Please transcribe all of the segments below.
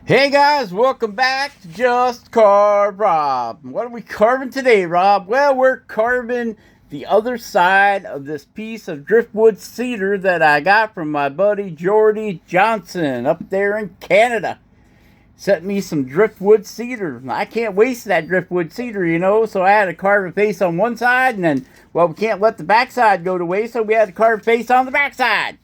Hey guys, welcome back to Just Carve Rob. What are we carving today, Rob? Well, we're carving the other side of this piece of driftwood cedar that I got from my buddy Jordy Johnson up there in Canada. Sent me some driftwood cedar. I can't waste that driftwood cedar, so I had to carve a face on one side, and then, well, we can't let the backside go to waste, so we had to carve a face on the backside.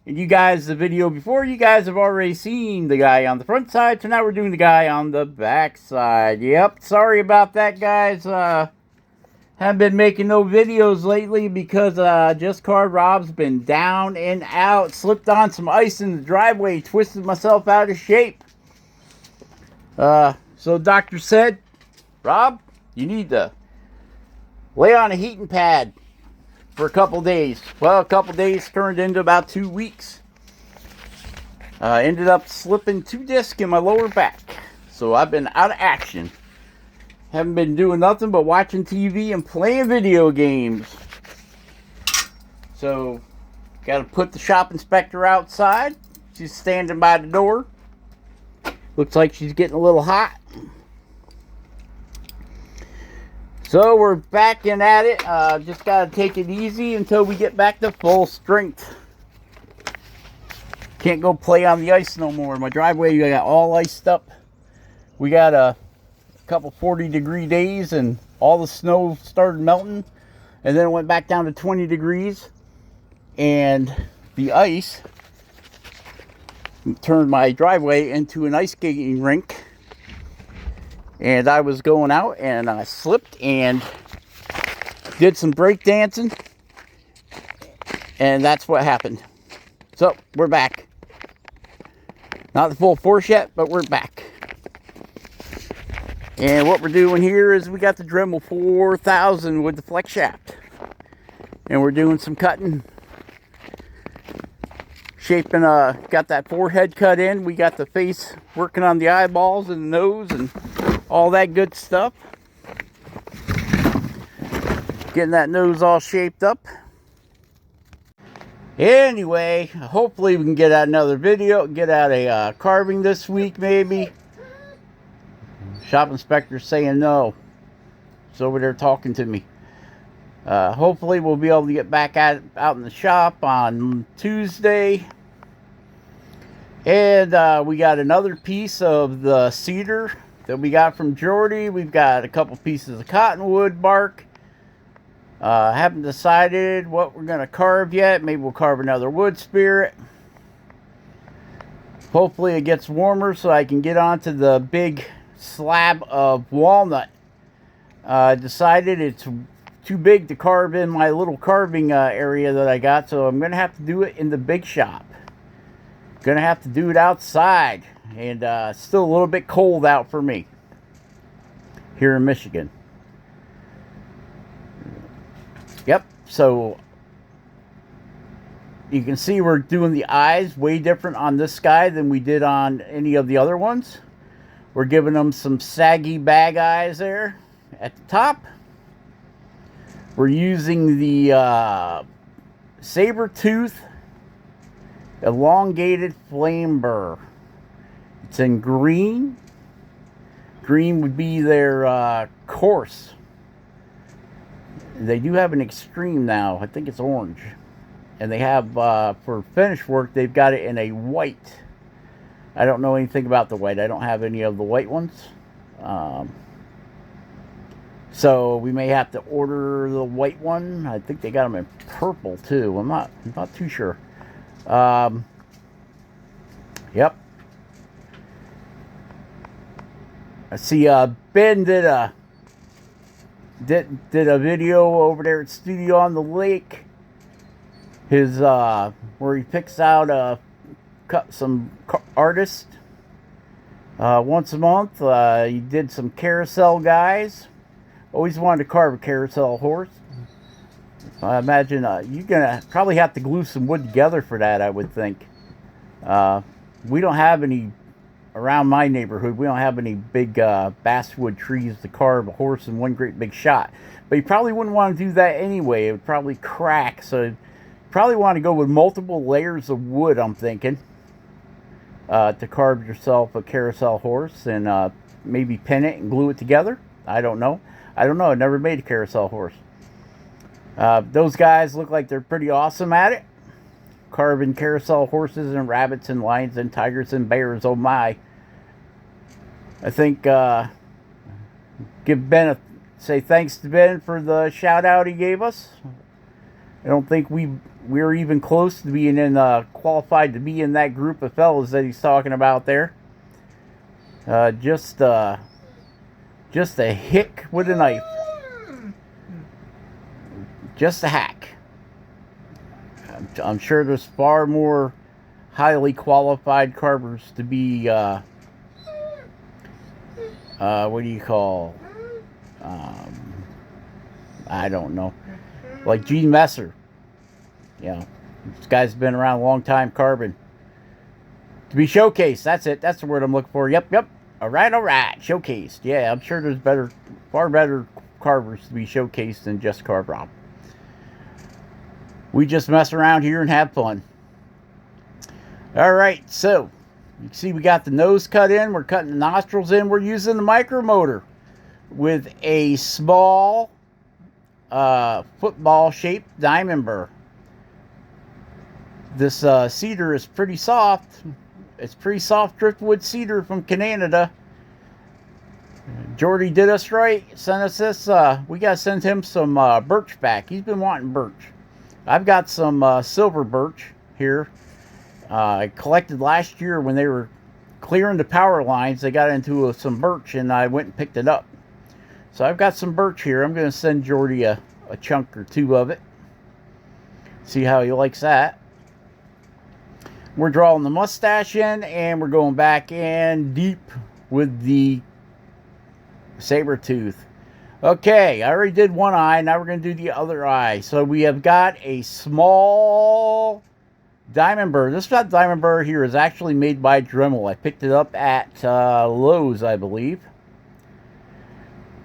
And you guys, the video before, you guys have already seen the guy on the front side, so now we're doing the guy on the back side. Yep, sorry about that, guys. Haven't been making no videos lately because Just Carve Rob's been down and out. Slipped on some ice in the driveway, twisted myself out of shape. So doctor said, Rob, you need to lay on a heating pad for a couple days. Well, a couple days turned into about 2 weeks. Ended up slipping 2 discs in my lower back. So I've been out of action. Haven't been doing nothing but watching TV and playing video games. So, got to put the shop inspector outside. She's standing by the door. Looks like she's getting a little hot. So we're back in at it. Just got to take it easy until we get back to full strength. Can't go play on the ice no more. My driveway got all iced up. We got a couple 40-degree days and all the snow started melting. And then it went back down to 20 degrees. And the ice turned my driveway into an ice skating rink. And I was going out and I slipped and did some break dancing. And that's what happened. So, we're back. Not the full force yet, but we're back. And what we're doing here is we got the Dremel 4000 with the flex shaft. And we're doing some cutting. Shaping, got that forehead cut in. We got the face working on the eyeballs and the nose and all that good stuff. Getting that nose all shaped up. Anyway, hopefully we can get out another video, get out a carving this week maybe. Shop inspector's saying no. He's over there talking to me. Hopefully we'll be able to get back out in the shop on Tuesday. And we got another piece of the cedar that we got from Jordy. We've got a couple pieces of cottonwood bark. Haven't decided what we're going to carve yet. Maybe we'll carve another wood spirit. Hopefully it gets warmer so I can get onto the big slab of walnut. Decided it's too big to carve in my little carving area that I got, so I'm going to have to do it in the big shop. Going to have to do it outside. And it's still a little bit cold out for me here in Michigan. Yep, so you can see we're doing the eyes way different on this guy than we did on any of the other ones. We're giving them some saggy bag eyes there at the top. We're using the saber tooth elongated flame burr. It's in green. Green would be their coarse. They do have an extreme now. I think it's orange. And they have, for finish work, they've got it in a white. I don't know anything about the white. I don't have any of the white ones. So we may have to order the white one. I think they got them in purple too. I'm not too sure. Yep. I see Ben did a video over there at Studio on the Lake. His where he picks out some artists once a month. He did some carousel guys. Always wanted to carve a carousel horse. I imagine you're gonna probably have to glue some wood together for that, I would think. We don't have any around my neighborhood. We don't have any big basswood trees to carve a horse in one great big shot. But you probably wouldn't want to do that anyway. It would probably crack. So you probably want to go with multiple layers of wood, I'm thinking. to carve yourself a carousel horse and maybe pin it and glue it together. I don't know. I don't know. I never made a carousel horse. Those guys look like they're pretty awesome at it. Carving carousel horses and rabbits and lions and tigers and bears. Oh my. I think give Ben say thanks to Ben for the shout out he gave us. I don't think we're even close to being qualified to be in that group of fellas that he's talking about there. Just a hick with a knife. Just a hack. I'm sure there's far more highly qualified carvers to be, what do you call, I don't know, like Gene Messer. Yeah, this guy's been around a long time carving. To be showcased, that's it. That's the word I'm looking for. Yep. All right. Showcased. Yeah, I'm sure there's far better carvers to be showcased than Just Carve Rob. We just mess around here and have fun. All right, so you can see we got the nose cut in. We're cutting the nostrils in. We're using the micro motor with a small football-shaped diamond burr. This cedar is pretty soft. It's pretty soft driftwood cedar from Canada. Jordy did us right. Sent us this. We got to send him some birch back. He's been wanting birch. I've got some silver birch here. I collected last year when they were clearing the power lines. They got into some birch and I went and picked it up. So I've got some birch here. I'm going to send Jordy a chunk or two of it. See how he likes that. We're drawing the mustache in and we're going back in deep with the saber tooth. Okay, I already did one eye. Now we're going to do the other eye. So we have got a small diamond burr. This diamond burr here is actually made by Dremel. I picked it up at Lowe's, I believe.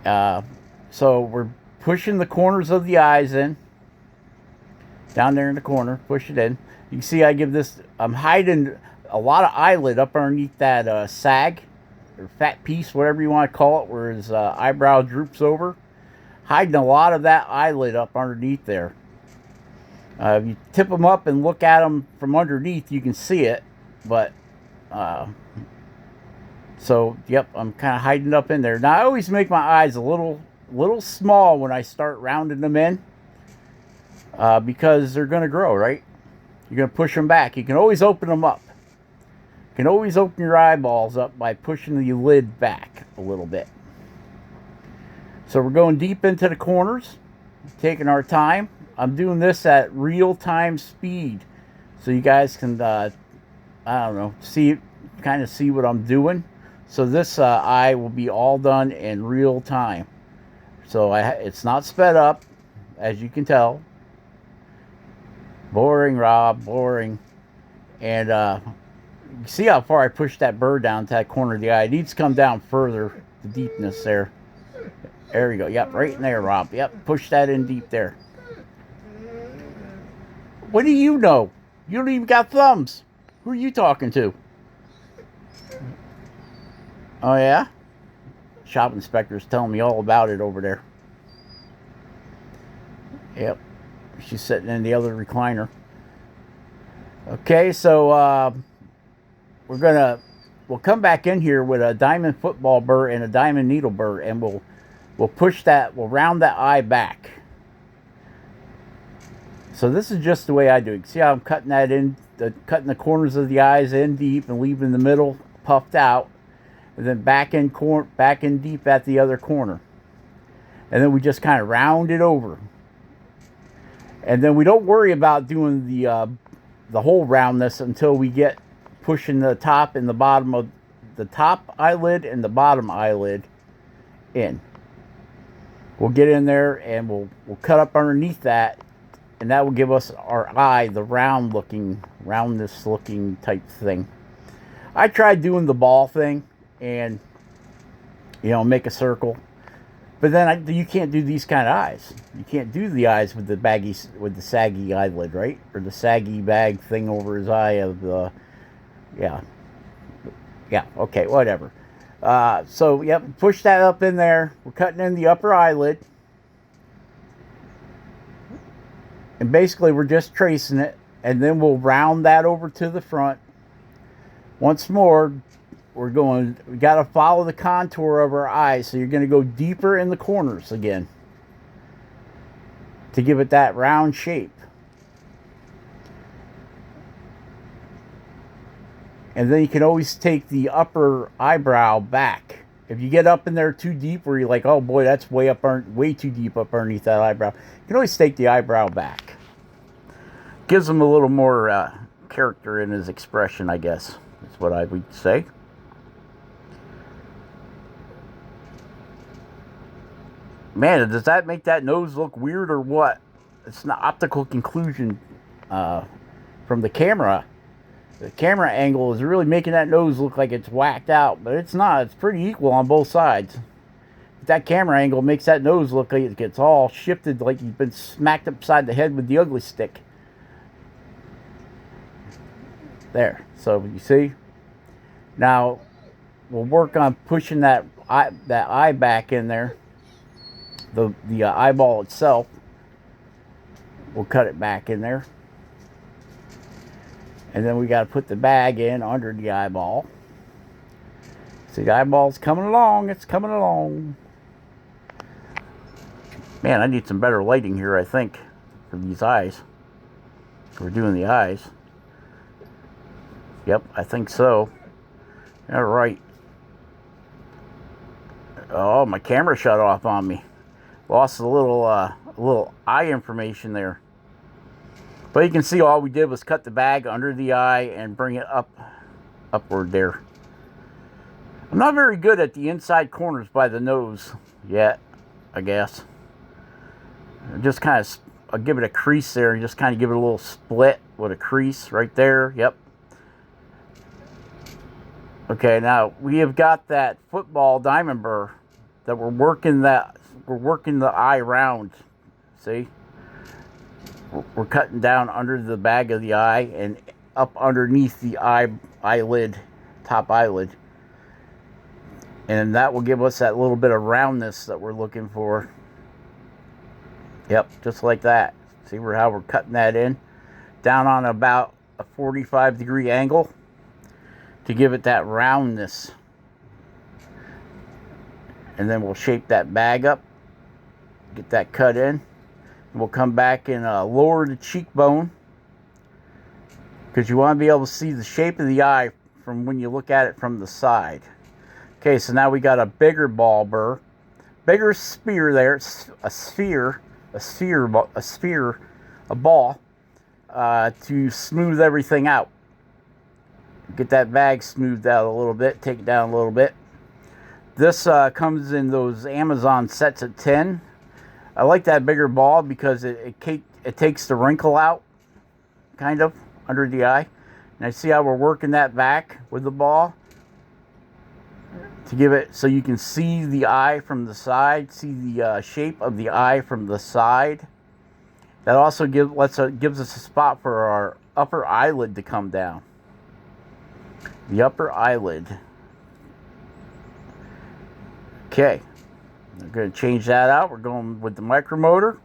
So we're pushing the corners of the eyes in. Down there in the corner. Push it in. You can see I give this... I'm hiding a lot of eyelid up underneath that sag. Or fat piece, whatever you want to call it, where his eyebrow droops over. Hiding a lot of that eyelid up underneath there. If you tip them up and look at them from underneath, you can see it. But, so, yep, I'm kind of hiding up in there. Now, I always make my eyes a little small when I start rounding them in. Because they're going to grow, right? You're going to push them back. You can always open them up. You can always open your eyeballs up by pushing the lid back a little bit. So we're going deep into the corners, taking our time. I'm doing this at real-time speed, so you guys can, I don't know, kind of see what I'm doing. So this eye will be all done in real time. So it's not sped up, as you can tell. Boring, Rob, boring. And see how far I pushed that burr down to that corner of the eye. It needs to come down further, the deepness there. There we go. Yep, right in there, Rob. Yep, push that in deep there. What do you know? You don't even got thumbs. Who are you talking to? Oh, yeah? Shop inspector's telling me all about it over there. Yep. She's sitting in the other recliner. Okay, so we'll come back in here with a diamond football burr and a diamond needle burr, and we'll push that, we'll round that eye back. So this is just the way I do it. See how I'm cutting that in, cutting the corners of the eyes in deep and leaving the middle puffed out, and then back in deep at the other corner, and then we just kind of round it over. And then we don't worry about doing the whole roundness until we get pushing the top and the bottom of the top eyelid and the bottom eyelid in. We'll get in there and we'll cut up underneath that, and that will give us our eye, the roundness looking type thing. I tried doing the ball thing and, you know, make a circle. But then you can't do these kind of eyes. You can't do the eyes with the saggy eyelid, right? Or the saggy bag thing over his eye of the, yeah. Yeah, okay, whatever. So, yep, push that up in there. We're cutting in the upper eyelid. And basically, we're just tracing it. And then we'll round that over to the front. Once more, we got to follow the contour of our eyes. So you're going to go deeper in the corners again to give it that round shape. And then you can always take the upper eyebrow back. If you get up in there too deep where you're like, oh boy, that's way too deep up underneath that eyebrow, you can always take the eyebrow back. Gives him a little more character in his expression, I guess. That's what I would say. Man, does that make that nose look weird or what? It's an optical conclusion from the camera. The camera angle is really making that nose look like it's whacked out, but it's not. It's pretty equal on both sides. That camera angle makes that nose look like it gets all shifted, like you've been smacked upside the head with the ugly stick. There. So you see. Now we'll work on pushing that eye back in there. The eyeball itself. We'll cut it back in there. And then we got to put the bag in under the eyeball. See, the eyeball's coming along. It's coming along. Man, I need some better lighting here, I think, for these eyes. We're doing the eyes. Yep, I think so. All right. Oh, my camera shut off on me. Lost a little eye information there. But you can see all we did was cut the bag under the eye and bring it upward there. I'm not very good at the inside corners by the nose yet, I guess. Just kind of, I'll give it a crease there and just kind of give it a little split with a crease right there. Yep. Okay, now we have got that football diamond burr that we're working the eye round. See? We're cutting down under the bag of the eye and up underneath the eyelid, top eyelid. And that will give us that little bit of roundness that we're looking for. Yep, just like that. See how we're cutting that in? Down on about a 45-degree angle to give it that roundness. And then we'll shape that bag up, get that cut in. We'll come back and lower the cheekbone because you want to be able to see the shape of the eye from when you look at it from the side. Okay, so now we got a bigger ball burr, bigger spear there, a ball to smooth everything out. Get that bag smoothed out a little bit, take it down a little bit. This comes in those Amazon sets of 10. I like that bigger ball because it takes the wrinkle out, kind of, under the eye. And I see how we're working that back with the ball to give it so you can see the eye from the side, see the shape of the eye from the side. That also gives us a spot for our upper eyelid to come down. The upper eyelid. Okay. We're going to change that out. We're going with the micromotor.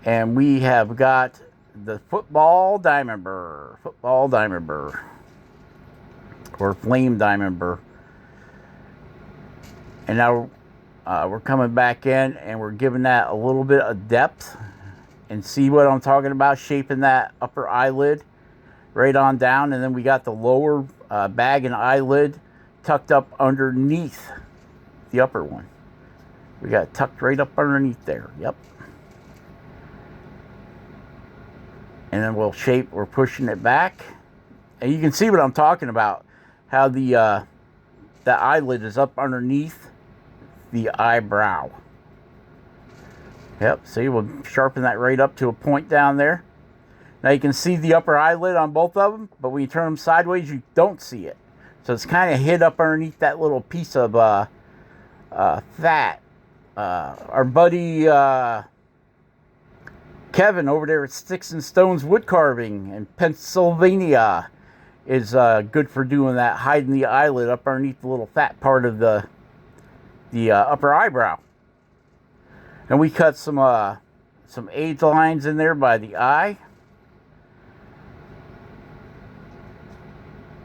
And we have got the football diamond burr. Football diamond burr. Or flame diamond burr. And now we're coming back in and we're giving that a little bit of depth. And see what I'm talking about? Shaping that upper eyelid right on down. And then we got the lower bag and eyelid tucked up underneath the upper one. We got it tucked right up underneath there. Yep. And then we're pushing it back. And you can see what I'm talking about. How the eyelid is up underneath the eyebrow. Yep, see, we'll sharpen that right up to a point down there. Now you can see the upper eyelid on both of them, but when you turn them sideways, you don't see it. So it's kind of hid up underneath that little piece of fat. Our buddy Kevin over there at Sticks and Stones Wood Carving in Pennsylvania is good for doing that, hiding the eyelid up underneath the little fat part of the upper eyebrow. And we cut some age lines in there by the eye.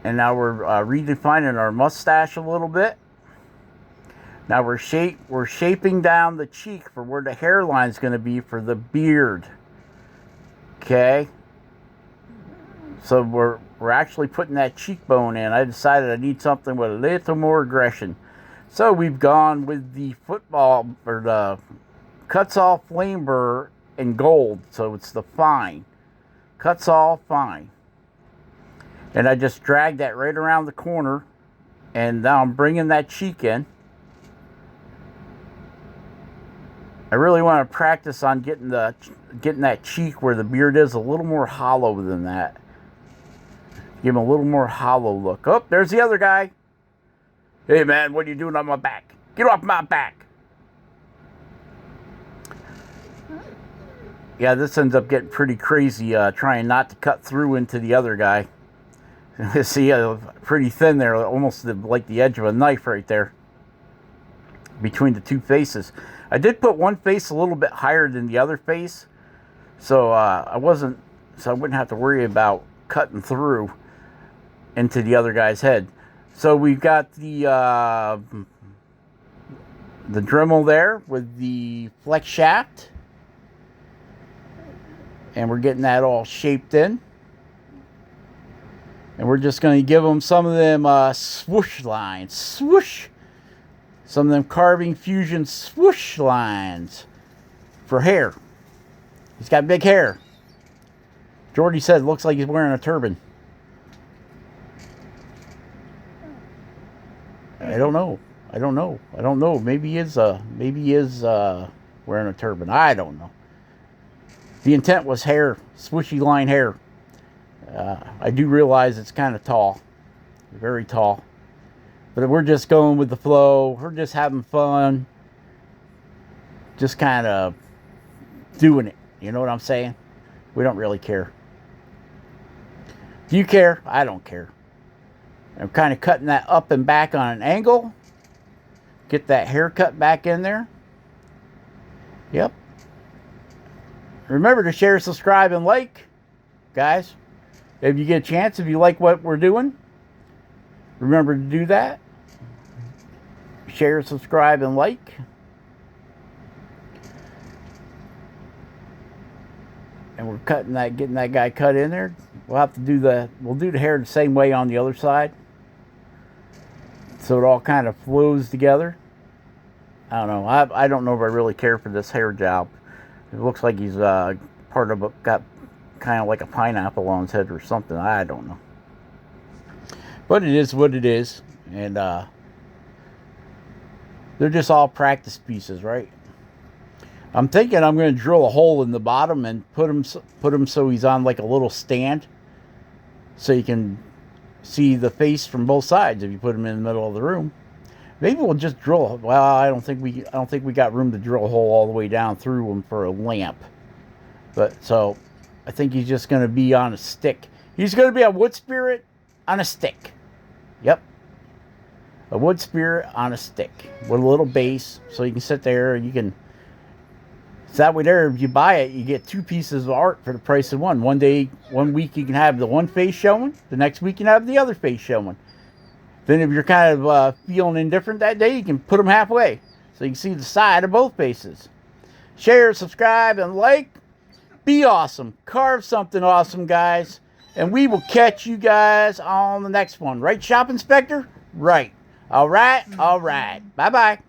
And now we're redefining our mustache a little bit. Now we're shaping down the cheek for where the hairline is going to be for the beard. Okay. So we're actually putting that cheekbone in. I decided I need something with a little more aggression. So we've gone with the football, or the Cuts All Flame Burr in gold. So it's the fine. Cuts All Fine. And I just dragged that right around the corner. And now I'm bringing that cheek in. I really want to practice on getting that cheek where the beard is a little more hollow than that. Give him a little more hollow look. Oh, there's the other guy. Hey man, what are you doing on my back? Get off my back. Yeah, this ends up getting pretty crazy, trying not to cut through into the other guy. See, pretty thin there, almost like the edge of a knife right there between the two faces. I did put one face a little bit higher than the other face, so I wouldn't have to worry about cutting through into the other guy's head. So we've got the Dremel there with the flex shaft, and we're getting that all shaped in. And we're just going to give them some of them swoosh lines. Swoosh! Some of them Carving Fusion swoosh lines for hair. He's got big hair. Jordy said it looks like he's wearing a turban. I don't know. Maybe he is wearing a turban. I don't know. The intent was hair, swooshy line hair. I do realize it's kind of tall, very tall, but we're just going with the flow. We're just having fun, just kind of doing it. You know what I'm saying? We don't really care. Do you care? I don't care. I'm kind of cutting that up and back on an angle. Get that haircut back in there. Yep. Remember to share, subscribe, and like, guys. If you get a chance, if you like what we're doing, remember to do that. Share, subscribe, and like. And we're cutting that, getting that guy cut in there. We'll do the hair the same way on the other side, so it all kind of flows together. I don't know. I don't know if I really care for this hair job. It looks like he's got kind of like a pineapple on his head or something. I don't know. But it is what it is. And they're just all practice pieces, right? I'm thinking I'm going to drill a hole in the bottom and put him so he's on like a little stand, so you can see the face from both sides if you put him in the middle of the room. Maybe we'll just drill. Well, I don't think we got room to drill a hole all the way down through him for a lamp. But so I think he's just going to be on a stick. He's going to be a wood spirit on a stick. Yep. A wood spirit on a stick with a little base, so you can sit there and you can. So that way there, if you buy it, you get two pieces of art for the price of one. One week you can have the one face showing. The next week you can have the other face showing. Then if you're kind of feeling indifferent that day, you can put them halfway, so you can see the side of both faces. Share, subscribe, and like. Be awesome. Carve something awesome, guys. And we will catch you guys on the next one. Right, Shop Inspector? Right. All right. All right. Bye-bye.